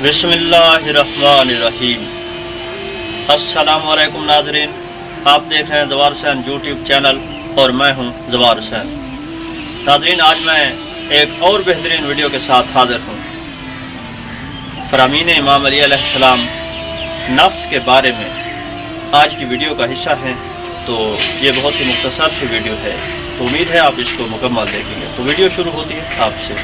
बिस्मिल्लाहिर्रहमानिर्रहीम। अस्सलाम वालेकुम नाज़रीन, आप देख रहे हैं ज़वार हुसैन यूट्यूब चैनल और मैं हूं ज़वार हुसैन। नाज़रीन, आज मैं एक और बेहतरीन वीडियो के साथ हाज़िर हूं। फ़रामीन इमाम अली अलैहिस्सलाम नफ्स के बारे में आज की वीडियो का हिस्सा है। तो ये बहुत ही मुख्तसर सी वीडियो है, तो उम्मीद है आप इसको मुकम्मल देखेंगे। तो वीडियो शुरू होती है आपसे।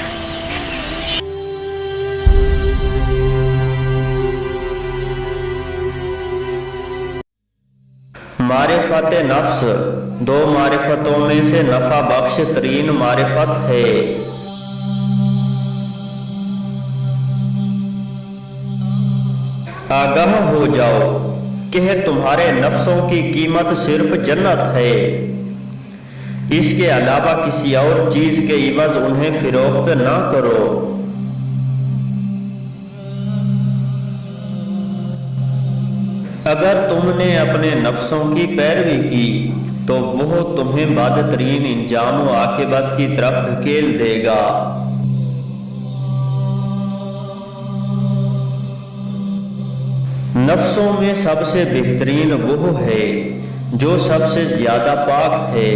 मारिफत नफ्स दो मारिफतों में से नफा बख्श तरीन मारिफत है। आगाह हो जाओ कि तुम्हारे नफ्सों की कीमत सिर्फ जन्नत है। इसके अलावा किसी और चीज के इवज उन्हें फिरोख्त ना करो। अगर तुमने अपने नफ्सों की पैरवी की तो वो तुम्हें बदतरीन इंजाम व आकिबत की तरफ धकेल देगा। नफ्सों में सबसे बेहतरीन वो है जो सबसे ज्यादा पाक है।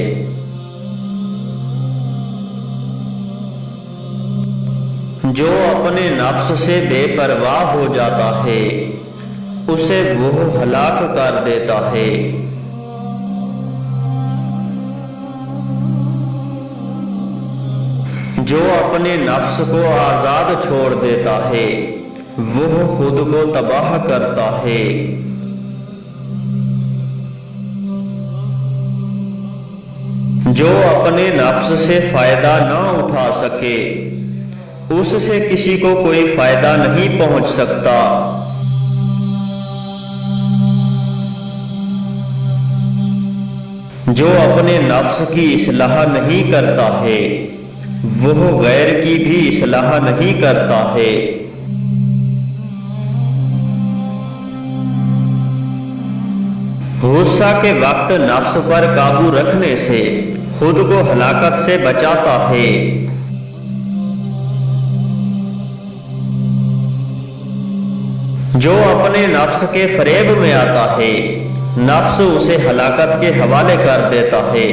जो अपने नफ्स से बेपरवाह हो जाता है उसे वो हलाक कर देता है। जो अपने नफ्स को आजाद छोड़ देता है वो खुद को तबाह करता है। जो अपने नफ्स से फायदा ना उठा सके उससे किसी को कोई फायदा नहीं पहुंच सकता। जो अपने नफ्स की इस्लाह नहीं करता है वो गैर की भी इस्लाह नहीं करता है। गुस्सा के वक्त नफ्स पर काबू रखने से खुद को हलाकत से बचाता है। जो अपने नफ्स के फरेब में आता है नफ्स उसे हलाकत के हवाले कर देता है।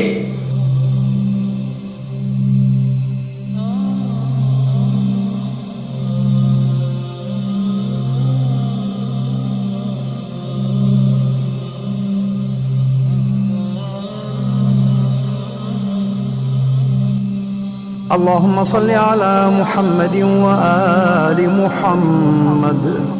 अल्लाहुम्मा सल्ली अला मुहम्मदिन व आलि मुहम्मद।